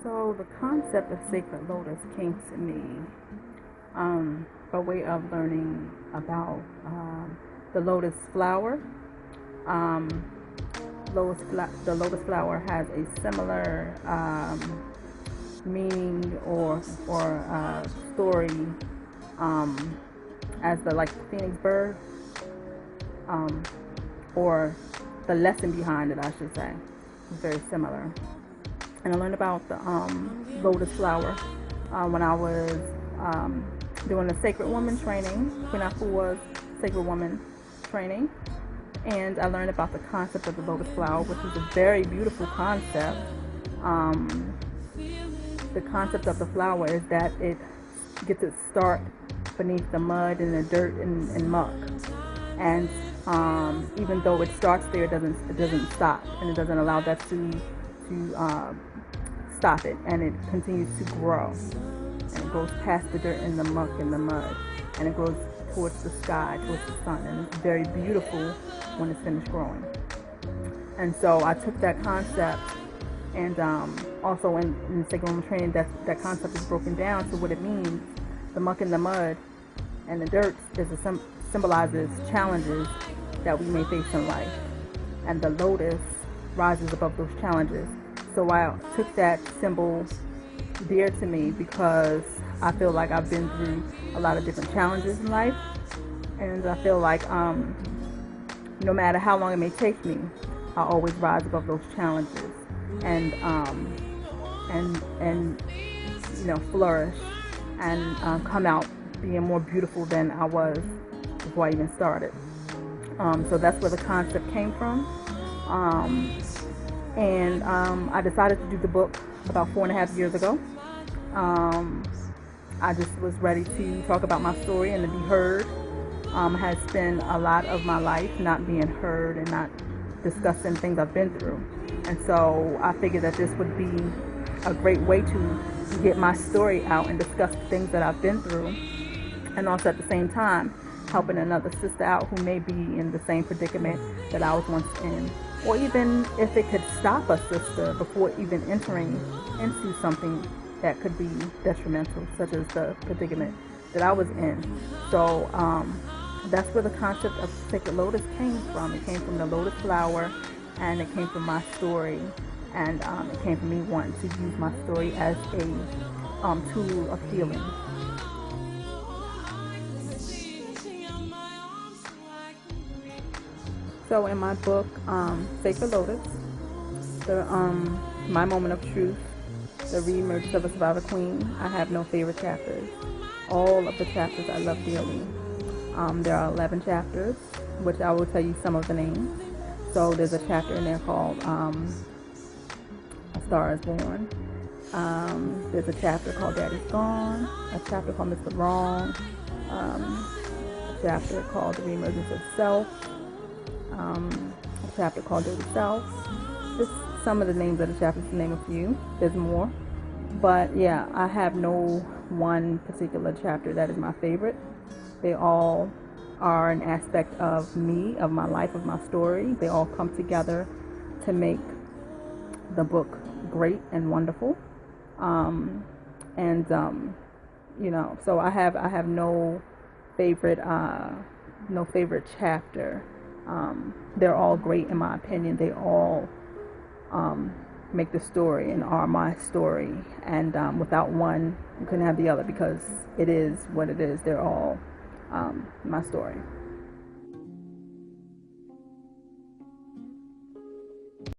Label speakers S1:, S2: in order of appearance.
S1: So the concept of sacred lotus came to me by way of learning about the lotus flower. Um, the lotus flower has a similar meaning or story as the phoenix bird, or the lesson behind it, I should say. It's very similar. And I learned about the lotus flower when I was doing the Sacred Woman training, Queen Afua's Sacred Woman training. And I learned about the concept of the lotus flower, which is a very beautiful concept. The concept of the flower is that it gets its start beneath the mud and the dirt and muck. And even though it starts there, it doesn't stop, and it doesn't allow that to stop it, and it continues to grow, and it goes past the dirt and the muck and the mud, and it goes towards the sky, towards the sun, and it's very beautiful when it's finished growing. And so I took that concept, and also in Sacred Woman training, that concept is broken down to what it means. The muck and the mud and the dirt symbolizes challenges that we may face in life, and the lotus rises above those challenges. So I took that symbol dear to me because I feel like I've been through a lot of different challenges in life, and I feel like no matter how long it may take me, I'll always rise above those challenges and flourish and come out being more beautiful than I was before I even started. So that's where the concept came from. And I decided to do the book about 4.5 years ago. I just was ready to talk about my story and to be heard. I had spent a lot of my life not being heard and not discussing things I've been through. And so I figured that this would be a great way to get my story out and discuss the things that I've been through, and also at the same time helping another sister out who may be in the same predicament that I was once in, or even if it could stop a sister before even entering into something that could be detrimental, such as the predicament that I was in. So that's where the concept of Sacred Lotus came from. It came from the lotus flower, and it came from my story, and it came from me wanting to use my story as a tool of healing. So in my book, Sacred Lotus, my moment of truth, the re-emergence of a survivor queen, I have no favorite chapters. All of the chapters I love dearly. There are 11 chapters, which I will tell you some of the names. So there's a chapter in there called A Star is Born. There's a chapter called Daddy's Gone. A chapter called Mr. Wrong. A chapter called The Re-emergence of Self. A chapter called Dirty Self. Just some of the names of the chapters, to name a few. There's more. But yeah, I have no one particular chapter that is my favorite. They all are an aspect of me, of my life, of my story. They all come together to make the book great and wonderful. So I have no favorite chapter. They're all great in my opinion. They all make the story and are my story. And without one, you couldn't have the other, because it is what it is. They're all my story.